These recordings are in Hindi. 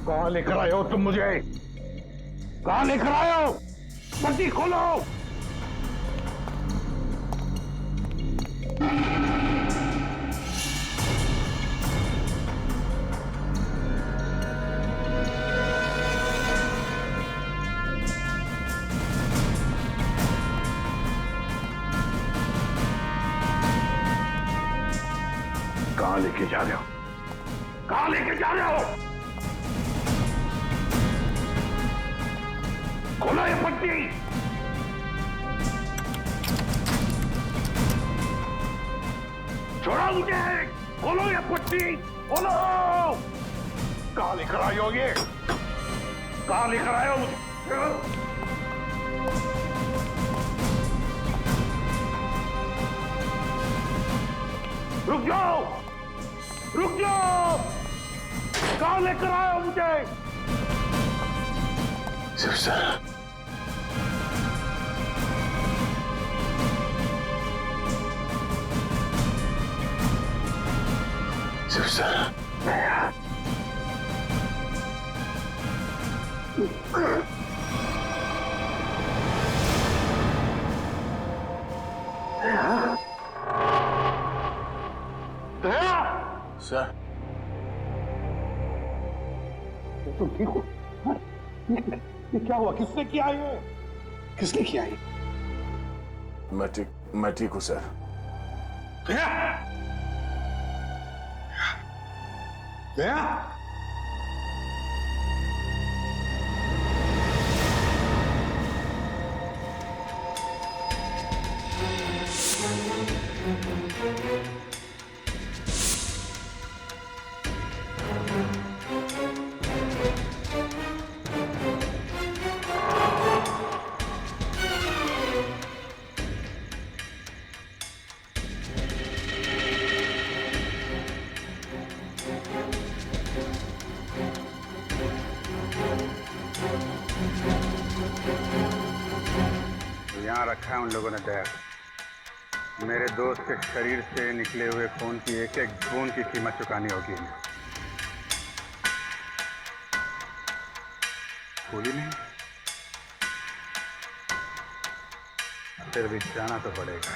कहां लेकर आए हो तुम मुझे? कहां लेकर आए हो? पट्टी खोलो। कहां लेके जा रहे हो? कहां लेके जा रहे हो? खोलो ये पट्टी। छोड़ो मुझे। खोलो ये पट्टी। खोलो। कहां लेकर आए हो ये? कहां लेकर आए हो मुझे? रुक जाओ। रुक जाओ। कहां लेकर आए हो मुझे? Shiv sir, Shiv sir, sir, तुम ठीक हो? ये क्या हुआ? किसने किया ये? किसने किया ये? मैं ठीक हूं सर। गया? गया? यहाँ रखा है उन लोगों ने दया। मेरे दोस्त के शरीर से निकले हुए खून की एक एक बूंद की कीमत चुकानी होगी इन्हें। भूली नहीं, फिर भी जाना तो पड़ेगा।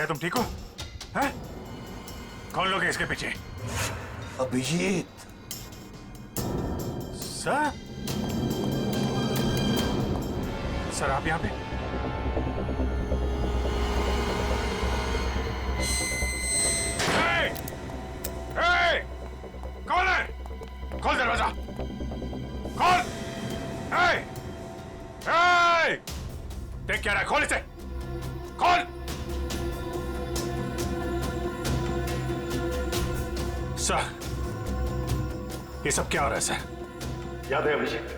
तुम ठीक हो? हैं? कौन लोग हैं इसके पीछे? अभिजीत सर? सर आप यहाँ पे? कौन है? खोल दरवाजा। खोल। देख क्या रहा है? खोल इसे। खोल। सर, ये सब क्या हो रहा है सर? याद है अभिषेक,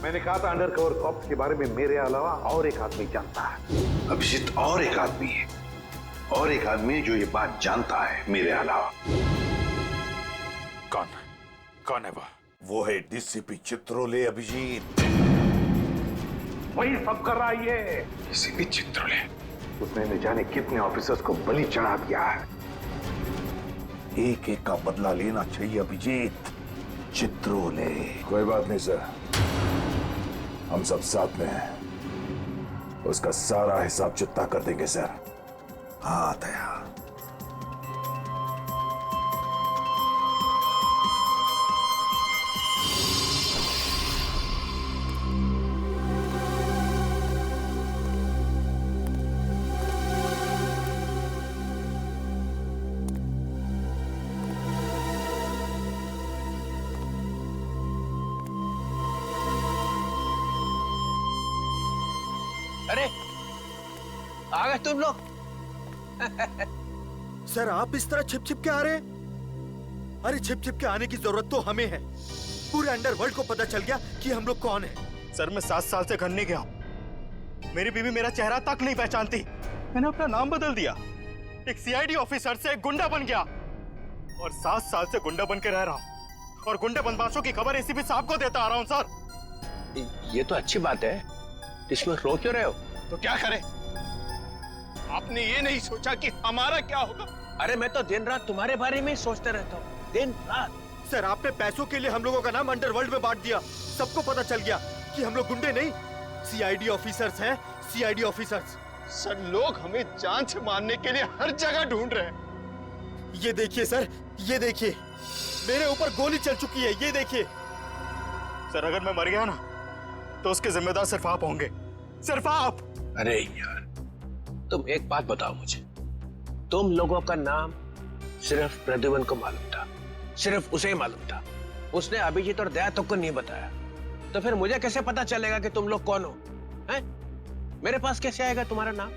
मैंने कहा था अंडर कवर कॉप्स के बारे में मेरे अलावा और एक आदमी जानता है। अभिजीत और एक आदमी है और एक आदमी जो ये बात जानता है मेरे अलावा। कौन कौन है वो है डीसीपी चित्रोले अभिजीत। वही सब कर रहा है ये डीसीपी चित्रोले। उसने न जाने कितने ऑफिसर्स को बलि चढ़ा दिया है। एक एक का बदला लेना चाहिए अभिजीत। चित्रोले। कोई बात नहीं सर, हम सब साथ में हैं। उसका सारा हिसाब चुकता कर देंगे सर। हाँ दया। अरे आ गए तुम लोग। सर आप इस तरह छिप छिप के आ रहे हैं? अरे छिप छिप के आने की जरूरत तो हमें है। पूरे अंडरवर्ल्ड को पता चल गया कि हम लोग कौन हैं। सर मैं 7 साल से घर नहीं गया हूं। मेरी बीवी मेरा चेहरा तक नहीं पहचानती। मैंने अपना नाम बदल दिया, एक सीआईडी ऑफिसर से एक गुंडा बन गया और 7 साल से गुंडा बन के रह रहा हूं और गुंडे बदमाशों की खबर एसीपी साहब को देता आ रहा हूं। सर ये तो अच्छी बात है, इसमें रो क्यों रहे हो? तो क्या करें? आपने ये नहीं सोचा कि हमारा क्या होगा? अरे मैं तो दिन रात तुम्हारे बारे में ही सोचते रहता हूँ, दिन रात। सर आपने पैसों के लिए हम लोगों का नाम अंडरवर्ल्ड में बांट दिया। सबको पता चल गया कि हम लोग गुंडे नहीं, सीआईडी ऑफिसर्स हैं। CID officers. सर लोग हमें जान से मारने के लिए हर जगह ढूंढ रहे हैं। ये देखिए सर, ये देखिए मेरे ऊपर गोली चल चुकी है, ये देखिए। सर अगर मैं मर गया ना तो उसके जिम्मेदार सिर्फ आप होंगे, सिर्फ आप। अरे यार तुम एक बात बताओ मुझे, तुम लोगों का नाम सिर्फ प्रद्युमन को मालूम था, सिर्फ उसे ही मालूम था। उसने अभिजीत और दया तक को नहीं बताया, तो फिर मुझे कैसे पता चलेगा कि तुम लोग कौन हो? हैं? मेरे पास कैसे आएगा तुम्हारा नाम?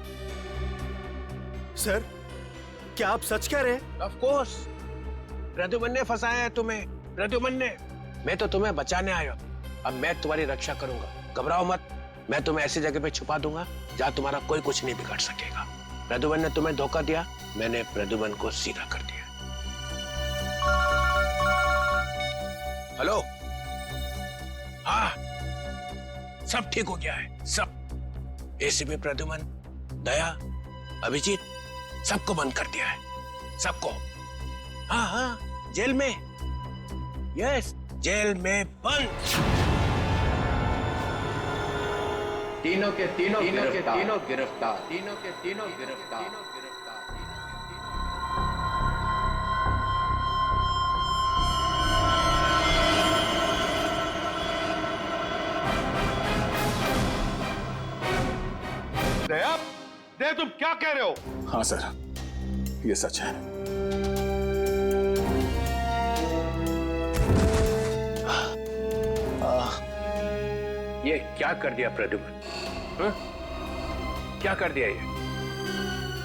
सर क्या आप सच कह रहे हैं? ऑफ कोर्स, प्रद्युमन ने फंसाया है तुम्हें, प्रद्युमन ने। मैं तो तुम्हें बचाने आया, अब मैं तुम्हारी रक्षा करूंगा। घबराओ मत, मैं तुम्हें ऐसी जगह पे छुपा दूंगा जहां तुम्हारा कोई कुछ नहीं बिगाड़ सकेगा। प्रद्युमन ने तुम्हें धोखा दिया, मैंने प्रद्युमन को सीधा कर दिया। हेलो, हाँ सब ठीक हो गया है, सब। एसीपी प्रद्युमन, दया, अभिजीत सबको बंद कर दिया है, सबको। हाँ हाँ जेल में, यस जेल में बंद। तीनों के तीनों गिरफ्तार। दया, दया तुम क्या कह रहे हो? हाँ सर, ये सच है। ये क्या कर दिया प्रद्युमन? क्या कर दिया ये?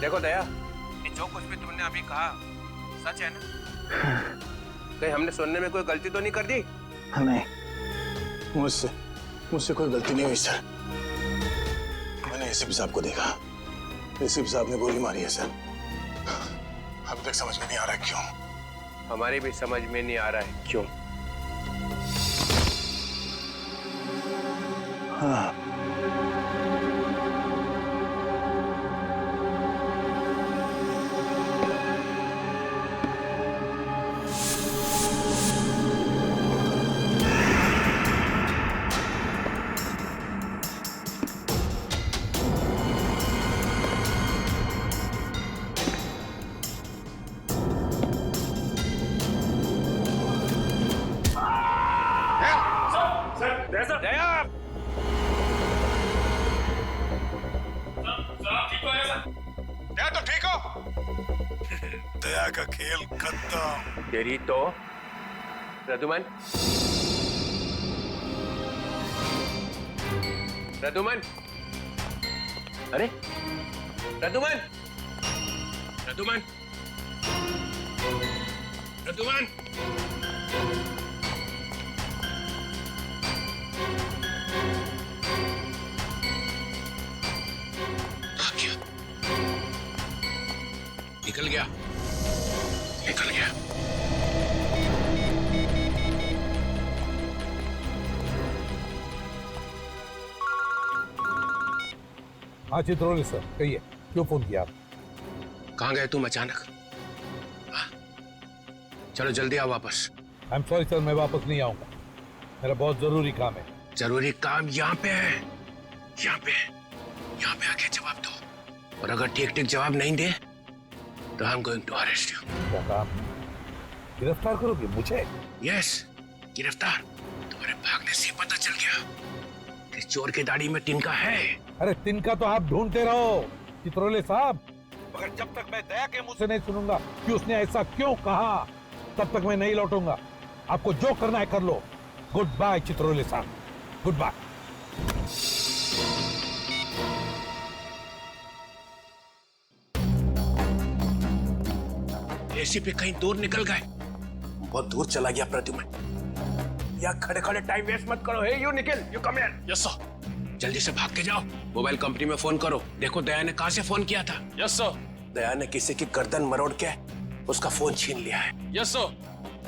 देखो दया, ये जो कुछ भी तुमने अभी कहा सच है ना? कहीं हमने सुनने में कोई गलती तो नहीं कर दी? नहीं, मुझसे कोई गलती नहीं हुई सर। मैंने एसीपी साहब को देखा, एसीपी साहब ने गोली मारी है सर। अभी तक समझ में नहीं आ रहा क्यों। हमारी भी समझ में नहीं आ रहा है क्यों। हाँ। दया, दया तो ठीक हो? दया का खेल खत्म। तेरी तो प्रद्युमन, प्रद्युमन, अरे प्रद्युमन, प्रद्युमन, प्रद्युमन, निकल गया, निकल गया। हाँ चित्रोले सर, कहिए क्यों फोन किया आप? कहाँ गए तुम अचानक? हाँ? चलो जल्दी आओ वापस। आई एम सॉरी सर, मैं वापस नहीं आऊंगा, मेरा बहुत जरूरी काम है। जरूरी काम यहाँ पे है, यहाँ पे आके जवाब दो, और अगर ठीक ठीक जवाब नहीं दे तो I am going to arrest you. क्या काम? गिरफ्तार करोगे मुझे? यस, गिरफ्तार। तुम्हारे भागने से पता चल गया कि चोर की दाढ़ी में तिनका है। अरे तिनका तो आप ढूंढते रहो चित्रोले साहब, मगर जब तक मैं दया के मुंह से नहीं सुनूंगा कि उसने ऐसा क्यों कहा, तब तक मैं नहीं लौटूंगा। आपको जो करना है कर लो। गुड बाय चित्रोले साहब, गुड बाय। एसीपी कहीं दूर निकल गए, बहुत दूर चला गया प्रद्युम्न। या खड़े खड़े टाइम वेस्ट मत करो। Hey you Nikhil, you come here. Yes sir. जल्दी से भाग के जाओ, मोबाइल कंपनी में फोन करो, देखो दया ने कहां से फोन किया था। Yes sir. दया ने किसी की गर्दन मरोड़ के उसका फोन छीन लिया है। Yes sir.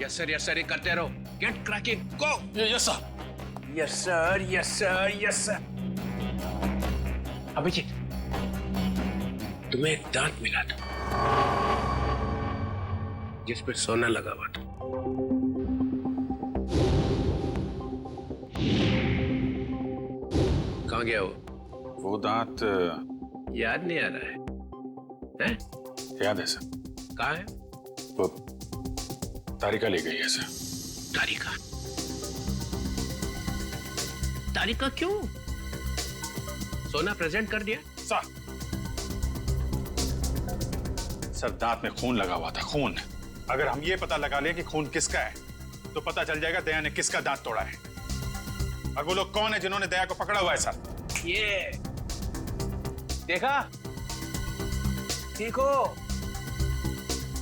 Yes sir, yes sir, करते रहो। Get cracking, go. Yes sir. Yes sir, yes sir, yes sir. Abhijit, तुम्हें एक दांत मिला था जिस पे सोना लगा हुआ था। कहाँ गया वो दांत याद नहीं आ रहा है? याद है सर। कहाँ है? वो तारिका ले गई है सर। तारिका? तारिका क्यों? सोना प्रेजेंट कर दिया? सर दांत में खून लगा हुआ था, खून। अगर हम ये पता लगा लें कि खून किसका है तो पता चल जाएगा दया ने किसका दांत तोड़ा है, और वो लोग कौन है जिन्होंने दया को पकड़ा हुआ है सर। ये देखा? देखो,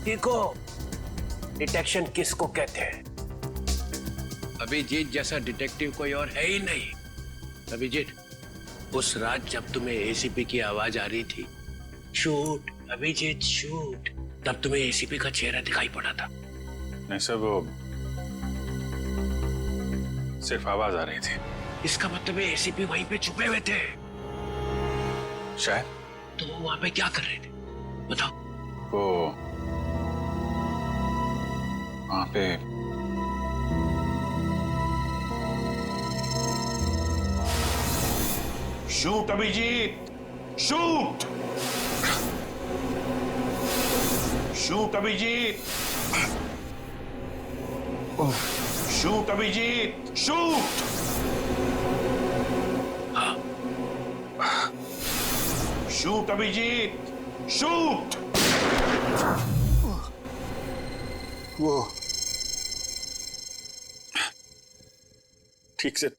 देखो, डिटेक्शन किसको कहते हैं? अभिजीत जैसा डिटेक्टिव कोई और है ही नहीं। अभिजीत, उस रात जब तुम्हें एसीपी की आवाज आ रही थी, शूट अभिजीत शूट, तब तुम्हें एसीपी का चेहरा दिखाई पड़ा था। नहीं सर, वो सिर्फ आवाज आ रही थी। इसका मतलब है एसीपी वहीं पे छुपे हुए थे। शायद। तो वो वहां पे क्या कर रहे थे बताओ? वो वहां पे shoot Abhijeet, shoot, shoot Abhijeet, shoot Abhijeet, shoot. Shoot Abhijeet, shoot. वो ठीक से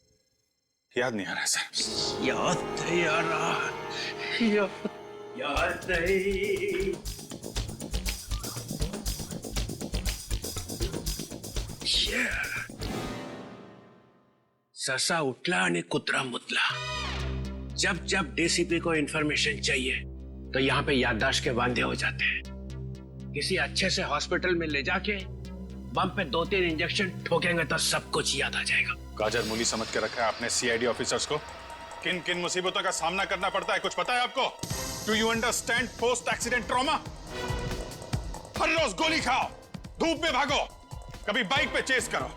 याद नहीं आ रहा सर। याद नहीं आ रहा, याद नहीं। ससा उठला आणि कुत्रा मुतला। जब जब डीसीपी को इंफॉर्मेशन चाहिए तो यहाँ पे याददाश्त के वांदे हो जाते हैं। किसी अच्छे से हॉस्पिटल में ले जाके बम पे 2-3 इंजेक्शन ठोकेंगे तो सब कुछ याद आ जाएगा। गाजर मूली समझ के रखा है आपने सीआईडी ऑफिसर्स को। किन किन मुसीबतों का सामना करना पड़ता है कुछ पता है आपको? Do you understand post accident trauma? हर रोज गोली खाओ, धूप में भागो, कभी बाइक पे चेस करो,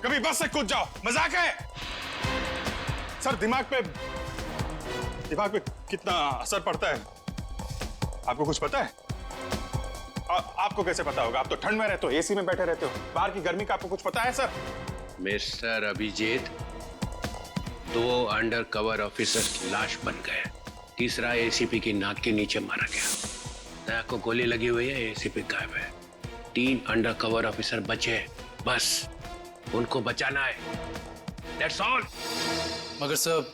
कभी बस से कूद जाओ, मजाक है? सर दिमाग पे कितना असर पड़ता है आपको कुछ पता है? आपको कैसे पता होगा? आप तो ठंड में रहते हो, एसी में बैठे रहते हो, बाहर की गर्मी का आपको कुछ पता है sir? Mister Abhijeet, 2 undercover officers की लाश बन गए, तीसरा एसीपी की नाक के नीचे मारा गया। दया को गोली लगी हुई है, एसीपी गायब है। 3 अंडर कवर ऑफिसर बचे, बस उनको बचाना है। That's all। मगर सर,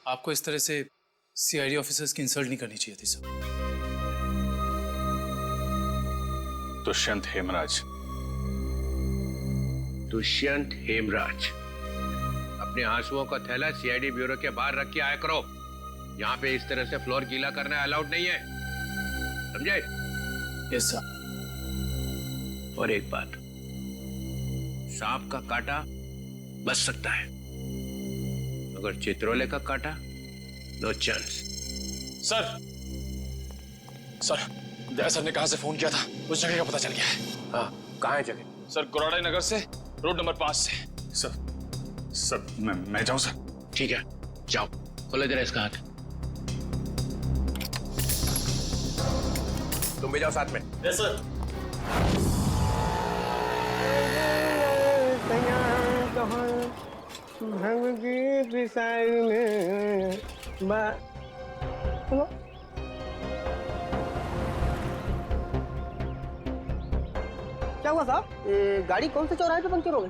आपको इस तरह से सीआईडी ऑफिसर्स की इंसल्ट नहीं करनी चाहिए थी सर। दुष्यंत हेमराज। दुष्यंत हेमराज, अपने आंसुओं का थैला सीआईडी ब्यूरो के बाहर रख के आया करो। यहाँ पे इस तरह से फ्लोर गीला करना अलाउड नहीं है, समझे? Yes sir. और एक बात, सांप का काटा बच सकता है, मगर चित्रोले का काटा नो चांस। सर, सर दया सर ने कहां से फोन किया था, उस जगह का पता चल गया है। हाँ, कहाँ है जगह? सर गोराड़े नगर से रोड नंबर 5 से। सर मैं जाऊं सर? ठीक है, जाओ, खोलो जरा इसका हाथ। तुम भी जाओ साथ में। Yes sir. क्या हुआ साहब? गाड़ी कौन से चौराहे पे पंक्चर हो गई?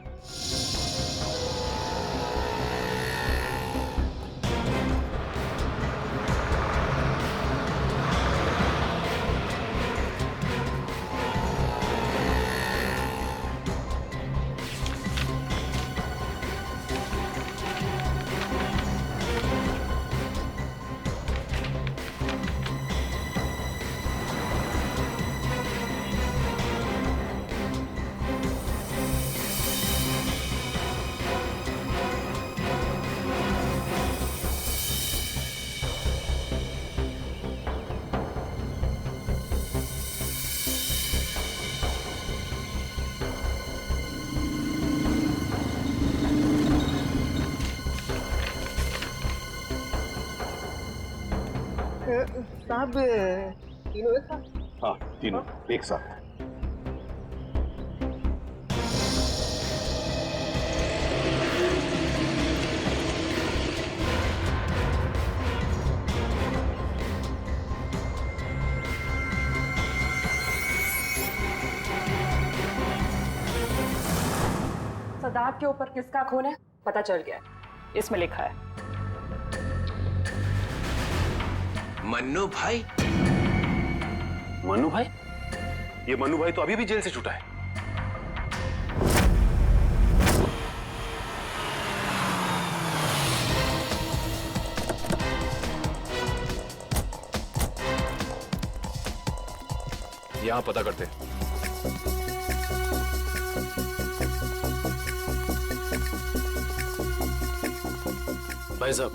साहब तीनों एक साथ? हाँ, तीनों एक साथ। सदाब के ऊपर किसका खून है पता चल गया है, इसमें लिखा है मन्नू भाई। मन्नू भाई? ये मन्नू भाई तो अभी भी जेल से छूटा है। यहां पता करते। भाई साहब,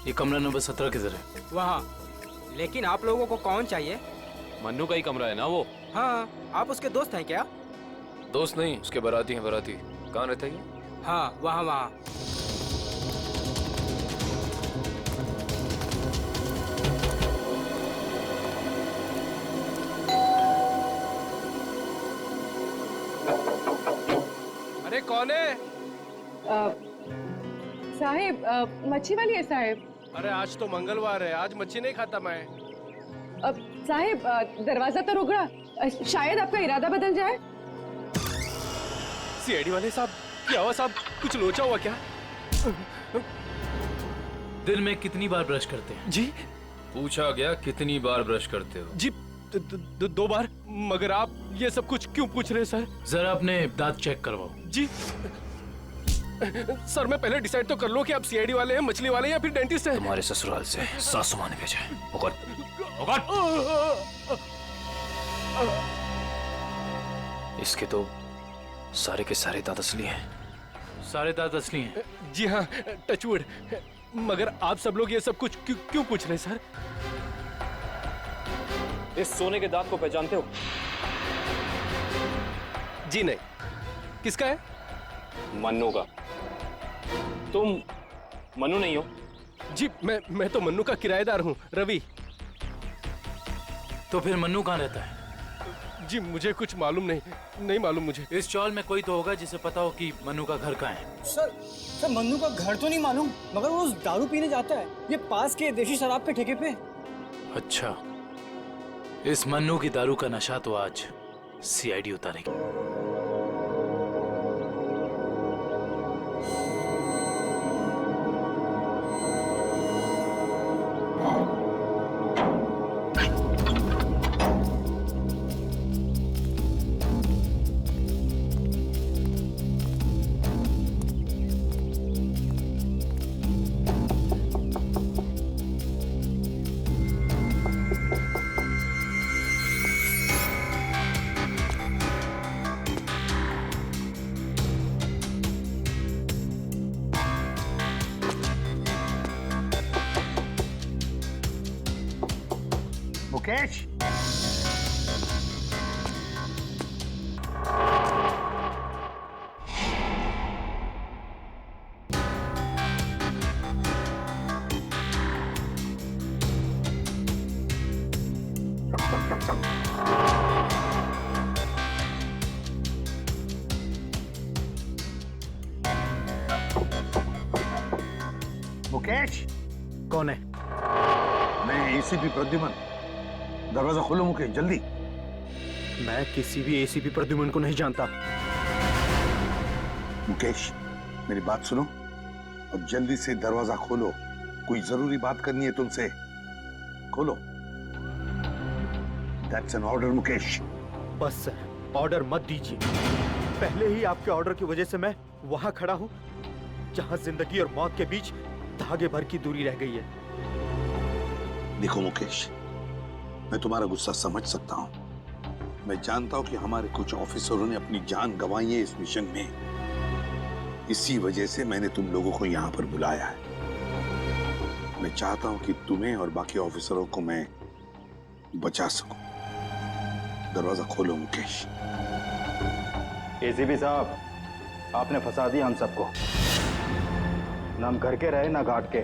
ये कमरा नंबर 17 किधर है? वहाँ। लेकिन आप लोगों को कौन चाहिए? मन्नू का ही कमरा है ना वो? हाँ, आप उसके दोस्त हैं क्या? दोस्त नहीं, उसके बाराती हैं। बाराती कहाँ रहता है ये? हाँ, वहाँ वहाँ। अरे कौन है? साहिब, मच्छी वाली है साहिब। अरे आज तो मंगलवार है, आज मच्छी नहीं खाता मैं। साहिब, दरवाजा तो रुक रहा, शायद आपका इरादा बदल जाए। सीआईडी वाले साहब, क्या हुआ साहब? कुछ लोचा हुआ क्या? दिन में कितनी बार ब्रश करते हैं? जी पूछा गया कितनी बार ब्रश करते हो? जी 2 बार। मगर आप ये सब कुछ क्यों पूछ रहे हैं सर? जरा अपने दांत चेक करवाओ। जी सर, मैं पहले डिसाइड तो कर लो कि आप सीआईडी वाले हैं, मछली वाले हैं या फिर डेंटिस्ट हैं। तुम्हारे ससुराल से सासू माँ ने भेजा है। इसके तो सारे के सारे दांत असली हैं। सारे दांत असली हैं? जी हाँ, टचवुड। मगर आप सब लोग ये सब कुछ क्यों पूछ रहे हैं सर? इस सोने के दांत को पहचानते हो? जी नहीं। किसका है? मन्नू का। तुम मन्नू नहीं हो? जी मैं तो मन्नू का किराएदार हूँ, रवि। तो फिर मन्नू कहाँ रहता है? जी मुझे कुछ मालूम नहीं मालूम मुझे। इस चौल में कोई तो होगा जिसे पता हो कि मन्नू का घर कहाँ है। सर मन्नू का घर तो नहीं मालूम, मगर वो दारू पीने जाता है, ये पास के देशी शराब के ठेके पे। अच्छा, इस मन्नू की दारू का नशा तो आज सीआईडी उतारेगी। मुकेश, मुकेश। कौन है? मैं एसीपी प्रद्युमन। दरवाजा खोलो मुकेश, जल्दी। मैं किसी भी एसीपी प्रद्युमन को नहीं जानता। मुकेश, मेरी बात सुनो और जल्दी से दरवाजा खोलो। कोई जरूरी बात करनी है तुमसे। खोलो। That's an order, Mukesh. बस सर, ऑर्डर मत दीजिए। पहले ही आपके ऑर्डर की वजह से मैं वहां खड़ा हूं जहां जिंदगी और मौत के बीच धागे भर की दूरी रह गई है। देखो मुकेश, मैं तुम्हारा गुस्सा समझ सकता हूं। मैं जानता हूं कि हमारे कुछ ऑफिसरों ने अपनी जान गंवाई है इस मिशन में। इसी वजह से मैंने तुम लोगों को यहां पर बुलाया है। मैं चाहता हूं कि तुम्हें और बाकी ऑफिसरों को मैं बचा सकूं। दरवाजा खोलो मुकेश। एसीपी साहब, आपने फंसा दिया हम सबको। ना हम घर के रहे ना घाट के।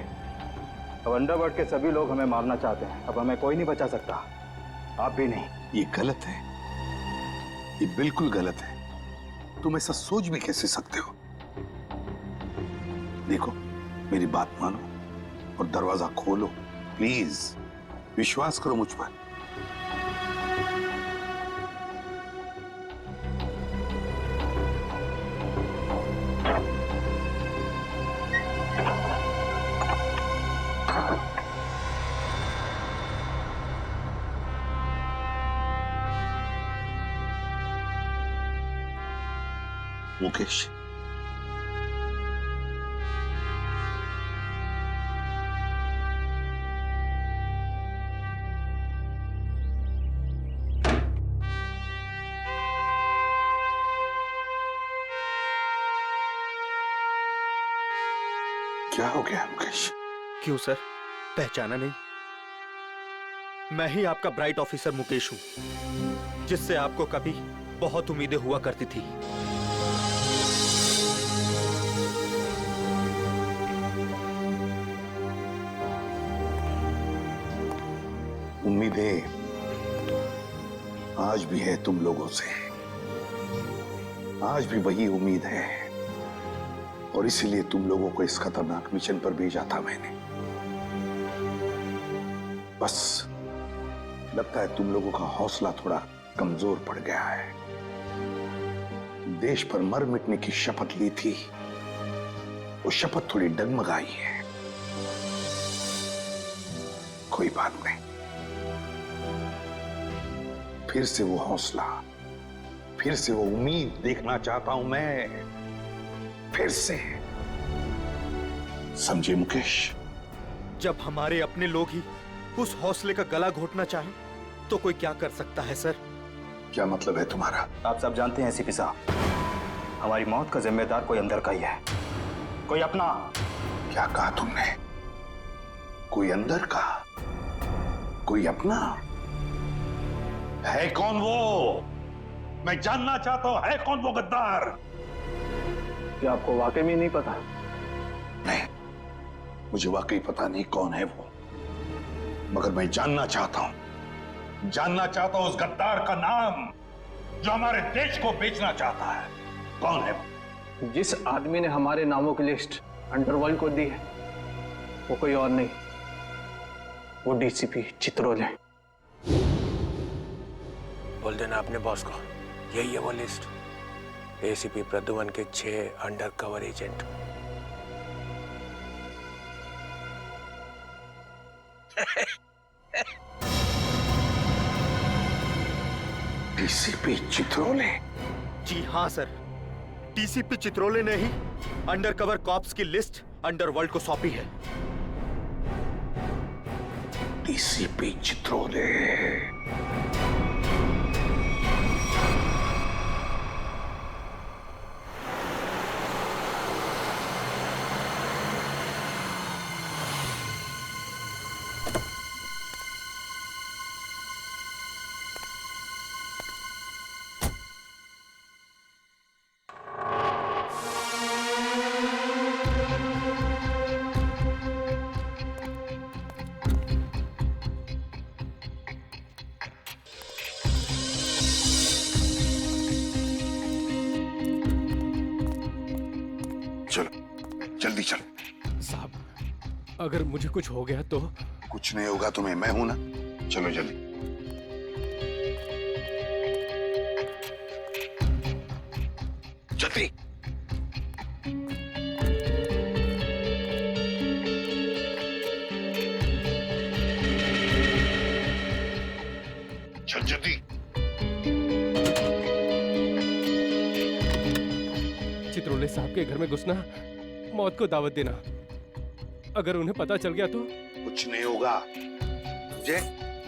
अब अंडरवर्ल्ड के सभी लोग हमें मारना चाहते हैं। अब हमें कोई नहीं बचा सकता, आप भी नहीं। ये गलत है, ये बिल्कुल गलत है। तुम ऐसा सोच भी कैसे सकते हो? देखो, मेरी बात मानो और दरवाजा खोलो प्लीज। विश्वास करो मुझ पर। मुकेश, क्या हो गया मुकेश? क्यों सर, पहचाना नहीं? मैं ही आपका ब्राइट ऑफिसर मुकेश हूं, जिससे आपको कभी बहुत उम्मीदें हुआ करती थी। उम्मीदें आज भी है तुम लोगों से। आज भी वही उम्मीद है और इसीलिए तुम लोगों को इस खतरनाक मिशन पर भेजा था मैंने। बस लगता है तुम लोगों का हौसला थोड़ा कमजोर पड़ गया है। देश पर मर मिटने की शपथ ली थी, वो शपथ थोड़ी डगमगाई है। कोई बात नहीं, फिर से वो हौसला, फिर से वो उम्मीद देखना चाहता हूं मैं। फिर से, समझे मुकेश? जब हमारे अपने लोग ही उस हौसले का गला घोटना चाहें, तो कोई क्या कर सकता है सर? क्या मतलब है तुम्हारा? आप सब जानते हैं एसीपी साहब, हमारी मौत का जिम्मेदार कोई अंदर का ही है, कोई अपना। क्या कहा तुमने? कोई अंदर का, कोई अपना? है कौन वो? मैं जानना चाहता हूं, है कौन वो गद्दार? क्या आपको वाकई में नहीं पता? नहीं, मुझे वाकई पता नहीं कौन है वो, मगर मैं जानना चाहता हूं उस गद्दार का नाम जो हमारे देश को बेचना चाहता है। कौन है वो? जिस आदमी ने हमारे नामों की लिस्ट अंडरवर्ल्ड को दी है, वो कोई और नहीं, वो डीसीपी चित्रोल है। बोल देना अपने बॉस को, यही है वो लिस्ट। एसीपी प्रद्युमन के 6 अंडरकवर एजेंट। डीसीपी चित्रोले? जी हाँ सर, डीसीपी चित्रोले ने ही अंडरकवर कॉप्स की लिस्ट अंडरवर्ल्ड को सौंपी है। डीसीपी चित्रोले? अगर मुझे कुछ हो गया तो? कुछ नहीं होगा तुम्हें, मैं हूं ना। चलो जल्दी। जल्दी। चल जल्दी। चित्रोले साहब के घर में घुसना, मौत को दावत देना। अगर उन्हें पता चल गया तो? कुछ नहीं होगा। समझे?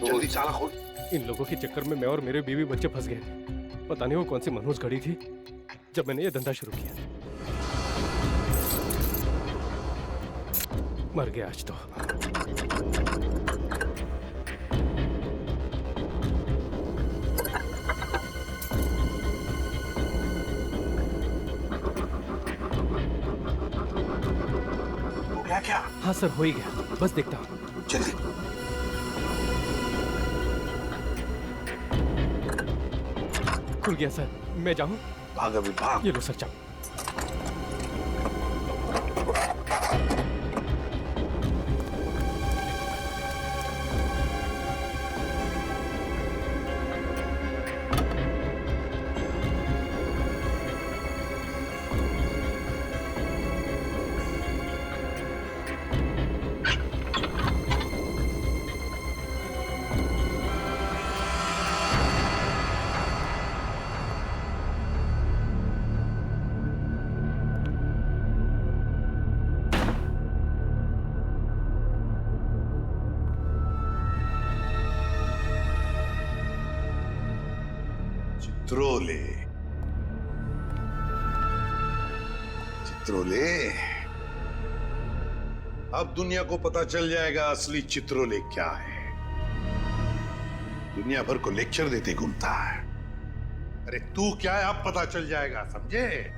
जल्दी ताला खोल। इन लोगों के चक्कर में मैं और मेरे बीवी बच्चे फंस गए। पता नहीं वो कौन सी मनहूस घड़ी थी जब मैंने ये धंधा शुरू किया। मर गया आज तो। हो गया क्या? हाँ सर, हो ही गया। बस देखता हूँ। जल्दी। खुल गया सर। मैं जाऊँ? भाग अभी, भाग। ये लो सर, जाओ। चित्रोले, चित्रोले, अब दुनिया को पता चल जाएगा असली चित्रोले क्या है। दुनिया भर को लेक्चर देते घूमता है। अरे तू क्या है, अब पता चल जाएगा, समझे?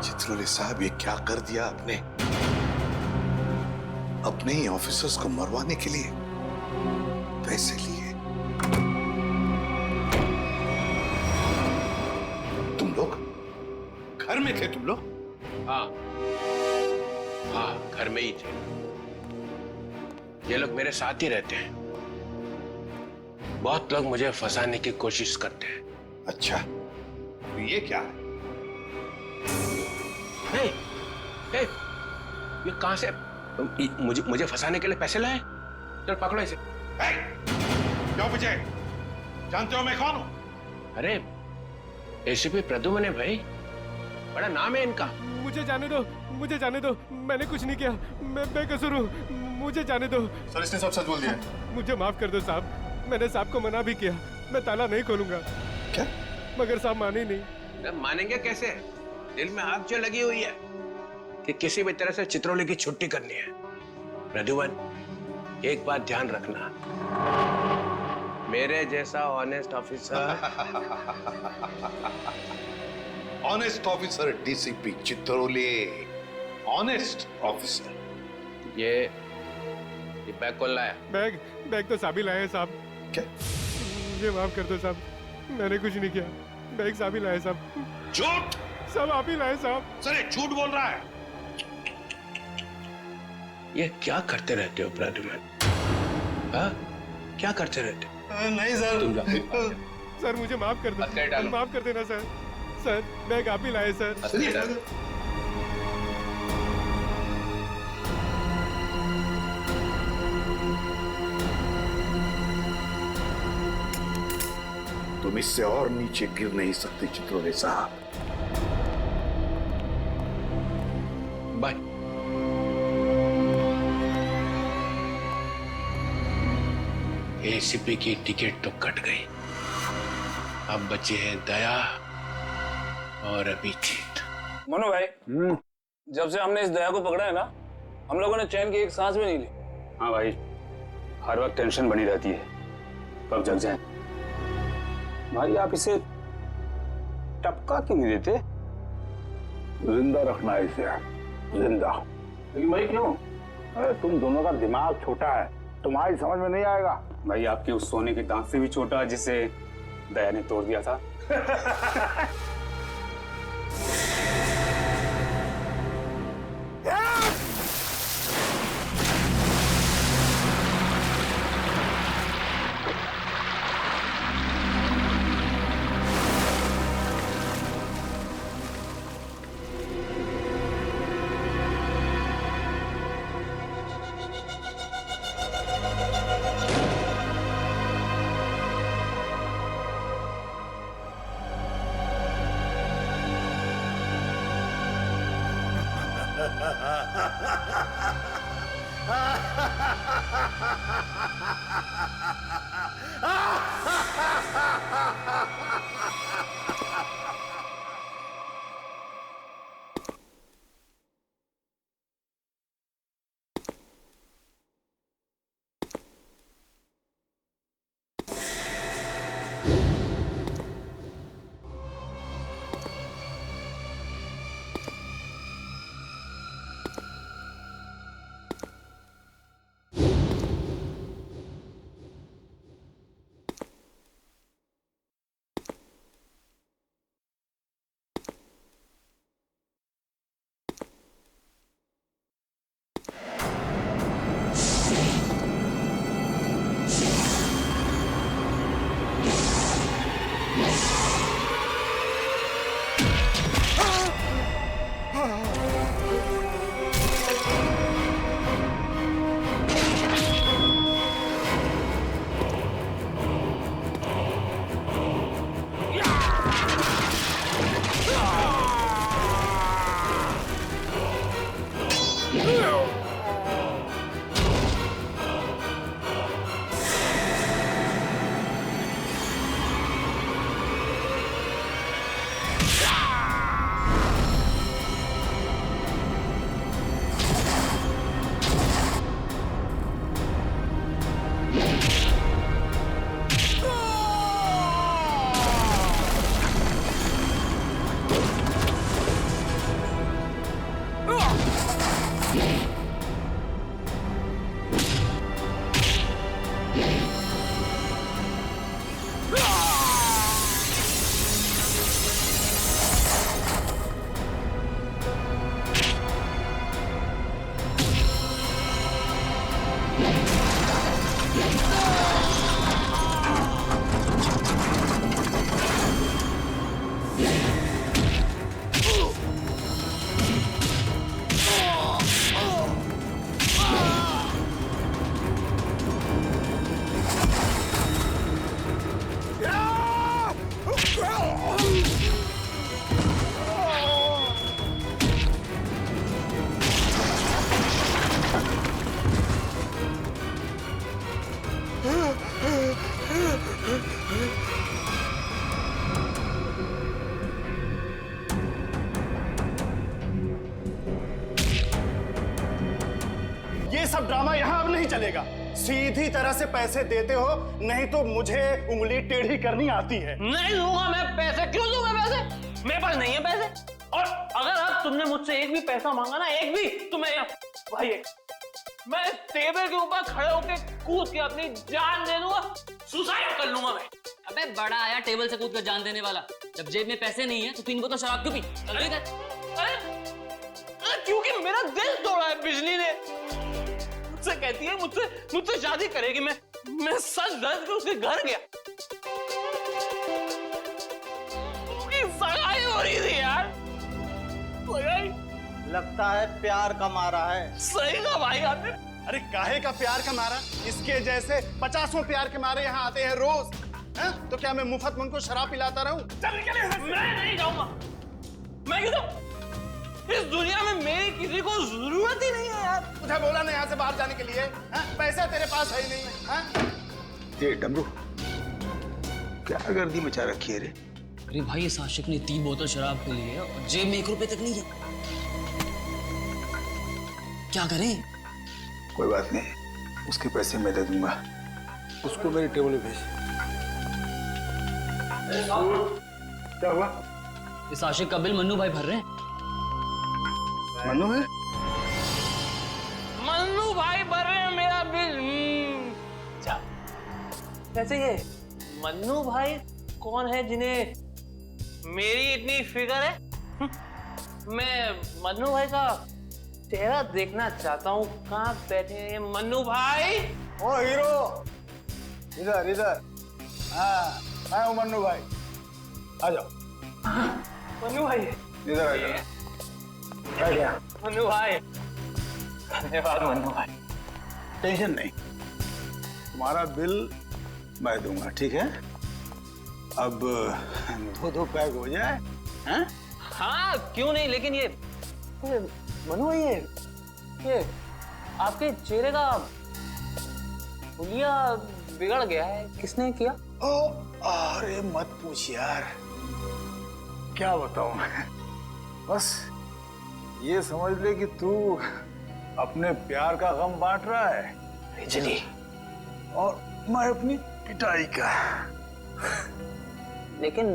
चित्रोले साहब, ये क्या कर दिया आपने? अपने ही ऑफिसर्स को मरवाने के लिए पैसे लिए। तुम लोग घर में थे? तुम लोग? हाँ हाँ, घर में ही थे। ये लोग मेरे साथ ही रहते हैं। बहुत लोग मुझे फंसाने की कोशिश करते हैं। अच्छा, तो ये क्या है? हे, हे, ये कहां से? मुझे फंसाने के लिए पैसे लाए? चल पकड़ो इसे। क्यों मुझे? जानते हो मैं कौन हूं? अरे एसीपी प्रद्युमन है भाई, बड़ा नाम है इनका। मुझे जाने दो, मुझे जाने दो। मैंने कुछ नहीं किया, मैं बेकसूर हूँ। मुझे जाने दो। सर, इसने सब सच बोल दिया। मुझे माफ कर दो साहब। मैंने साहब को मना भी किया, मैं ताला नहीं खोलूंगा। क्या? मगर साहब माने ही नहीं। मानेंगे कैसे? दिल में आग जो लगी हुई है कि किसी भी तरह से चित्रोले की छुट्टी करनी है। प्रद्युमन, एक बात ध्यान रखना, मेरे जैसा honest officer honest officer DCP Chitrole, honest officer, ये बैग कौन लाया? बैग तो साबिल लाए साहब। क्या? मुझे माफ कर दो साहब, मैंने कुछ नहीं किया। बैग साबिल लाए साहब। झूठ! सब आप ही लाए साहब। सर ये झूठ बोल रहा है। ये क्या करते रहते हो प्रद्युमन? हाँ? क्या करते रहते हो? नहीं सर। तुम जाओ। सर मुझे माफ कर दो, माफ कर देना सर। सर बैग आप ही लाए सर। तुम इससे और नीचे गिर नहीं सकते चित्रोले साहब। बाय। एसीपी की टिकट तो कट गई, अब बचे हैं दया और अभिजीत। मनु भाई, जब से हमने इस दया को पकड़ा है ना, हम लोगों ने चैन की एक सांस भी नहीं ली। हाँ भाई, हर वक्त टेंशन बनी रहती है, कब जग जाए। भाई आप इसे टपका क्यों नहीं देते? जिंदा रखना है इसे, जिंदा। लेकिन भाई क्यों? अरे तुम दोनों का दिमाग छोटा है, तुम्हारी समझ में नहीं आएगा। भाई आपके उस सोने के दांत से भी छोटा जिसे दया ने तोड़ दिया था। ये सब ड्रामा यहाँ अब नहीं चलेगा। सीधी तरह से पैसे देते हो, नहीं तो मुझे उंगली टेढ़ी करनी आती है। नहीं दूंगा मैं पैसे। क्यों दूं मैं पैसे? मेरे पास नहीं है पैसे। और अगर अब तुमने मुझसे एक भी पैसा मांगा ना, एक भी, तो मैं भाई मैं टेबल के ऊपर खड़े होकर कूद के अपनी जान दे दूंगा, सुसाइड कर लूंगा मैं। अबे बड़ा आया टेबल से कूद कर जान देने वाला। जब जेब में पैसे नहीं है तो 3 बोतल शराब क्यों पी? जल्दी कर। क्योंकि मेरा दिल तोड़ा है बिजली ने। मुझसे कहती है मुझसे शादी करेगी। मैं सच दर्द के उसके घर गया, उसकी सगाई हो रही थी यार। लगता है प्यार का मारा है। सही कहा भाई आपने। अरे काहे का प्यार का मारा? इसके जैसे 50 प्यार के मारे यहाँ आते हैं रोज। है? तो क्या मैं मुफ्त में उनको शराब पिलाता रहूं? मैं नहीं जाऊंगा। मैं क्यों? इस दुनिया में मेरी किसी को जरूरत ही नहीं है यार। तुझे बोला ना यहाँ से बाहर जाने के लिए। पैसा तेरे पास है ही नहीं है। ये डमरू क्या गर्दी मचा रखी है रे? अरे भाई इस आशिक ने 3 बोतल शराब पी ली है और जेब में 1 रुपए तक नहीं है। क्या करें? कोई बात नहीं, उसके पैसे मैं दे दूंगा। उसको मेरे टेबल पे भेज। क्या हुआ? इस आशिक का बिल मन्नू भाई भर रहे हैं। मन्नू है? मन्नू भाई भर रहे हैं मेरा बिल। वैसे ये मन्नू भाई कौन है जिन्हें मेरी इतनी फिक्र है? मैं मन्नू भाई का चेहरा देखना चाहता हूँ। कहाँ बैठे हैं मन्नू भाई? ओ हीरो, इधर इधर। हाँ, मैं हूँ मन्नू भाई। आ जाओ। मन्नू भाई इधर आ जाओ। बैठ गया। मन्नू भाई, धन्यवाद मन्नू भाई। टेंशन नहीं, तुम्हारा बिल मैं दूंगा, ठीक है? अब 2 पैक हो जाए। हैं? हाँ क्यों नहीं, लेकिन ये मनु भाई ये आपके चेहरे का हुलिया बिगड़ गया है। किसने किया? अरे मत पूछ यार, क्या बताऊं मैं। बस ये समझ ले कि तू अपने प्यार का गम बांट रहा है बिजली, और मैं अपनी पिटाई का। लेकिन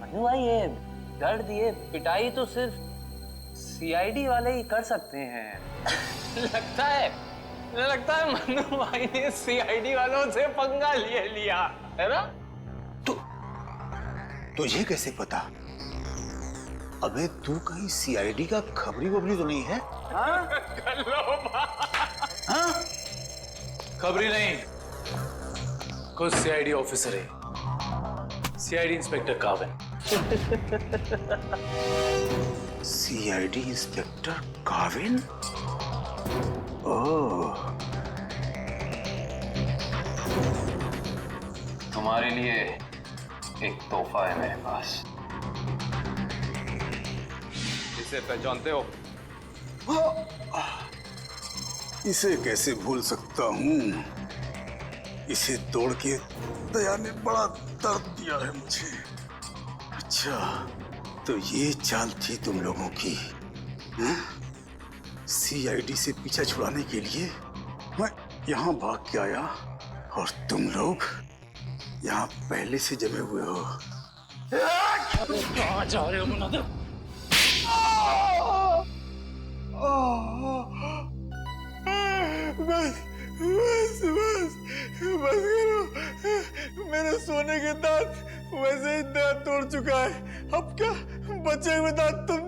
मनु भाई ये दर्द, ये पिटाई तो सिर्फ सीआईडी वाले ही कर सकते हैं। लगता है मन्नू भाई ने सीआईडी वालों से पंगा लिया है ना? तुझे कैसे पता? अबे तू कहीं सीआईडी का खबरी वबरी तो नहीं है? हाँ? खबरी नहीं, कुछ सीआईडी ऑफिसर है। CID inspector Kavin. CID inspector Kavin? Oh, तुम्हारे लिए एक तोहफा है मेरे पास। इसे पहचानते हो? इसे कैसे भूल सकता हूँ? इसे तोड़ के दया ने बड़ा दर्द दिया है मुझे। अच्छा, तो ये चाल थी तुम लोगों की? सीआईडी से पीछा छुड़ाने के लिए मैं यहाँ भाग के आया और तुम लोग यहाँ पहले से जमे हुए हो। कहाँ जा रहे हो मुनादिर? बस करो। मेरे सोने के दांत वैसे ही दांत तोड़ चुका है। अब क्या बचे हुए दांत तुम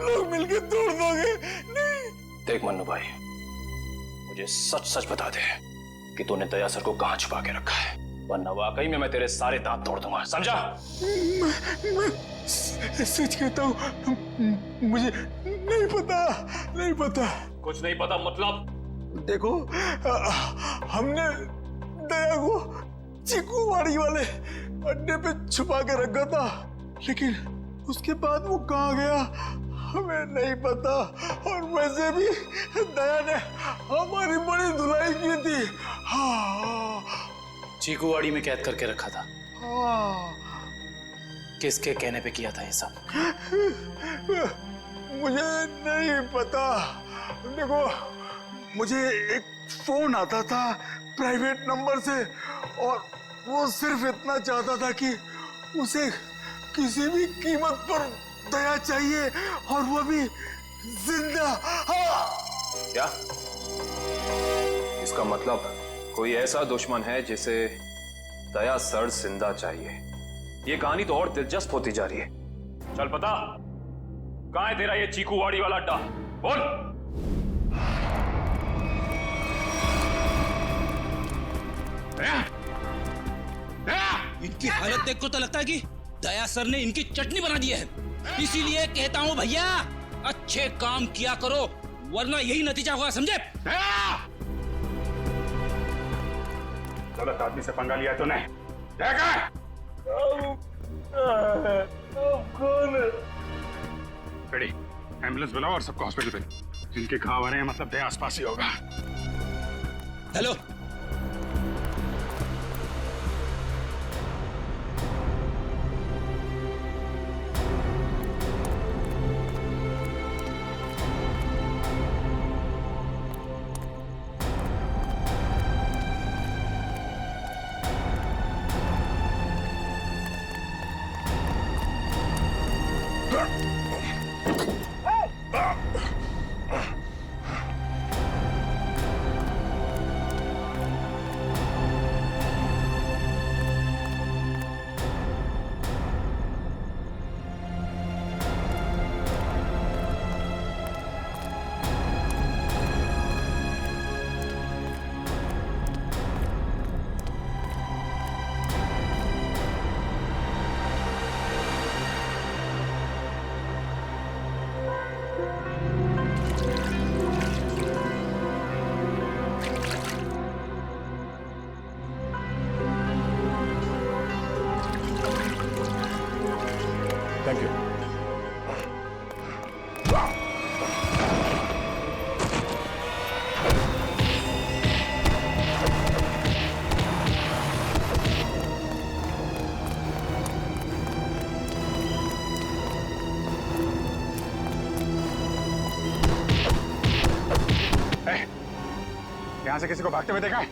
लोग मिलकर तोड़ दोगे? नहीं। देख मन्नू भाई, मुझे सच सच बता दे कि तूने दया सर को कहाँ छुपा के रखा है, वरना वाकई में मैं तेरे सारे दांत तोड़ दूंगा, समझा? मैं सच कहता हूँ, मुझे नहीं पता। कुछ नहीं पता मतलब? देखो, हमने दया को चीकूवाड़ी वाले अड्डे पे छुपा के रखा था, लेकिन उसके बाद वो कहाँ गया हमें नहीं पता। और वैसे भी दया ने हमारी बड़ी धुलाई की थी। हाँ, चीकूवाड़ी में कैद करके रखा था। हाँ। किसके कहने पे किया था ये सब? मुझे नहीं पता। देखो, मुझे एक फोन आता था प्राइवेट नंबर से, और वो सिर्फ इतना चाहता था कि उसे किसी भी कीमत पर दया चाहिए, और वो भी जिंदा। क्या? इसका मतलब कोई ऐसा दुश्मन है जिसे दया सर जिंदा चाहिए। ये कहानी तो और दिलचस्प होती जा रही है। चल पता कहां है तेरा ये चीकूवाड़ी वाला अड्डा? बोल। इनकी हालत देख को तो लगता है कि दया सर ने इनकी चटनी बना दी है। इसीलिए कहता हूं भैया, अच्छे काम किया करो वरना यही नतीजा होगा, समझे? गलत आदमी से पंगा लिया तूने। बेटी, एम्बुलेंस बुलाओ और सबको हॉस्पिटल पे। जिनके घाव आ रहे हैं मतलब दया आसपास ही होगा। Hello, thank you. यहां से किसी को भागते हुए देखा है?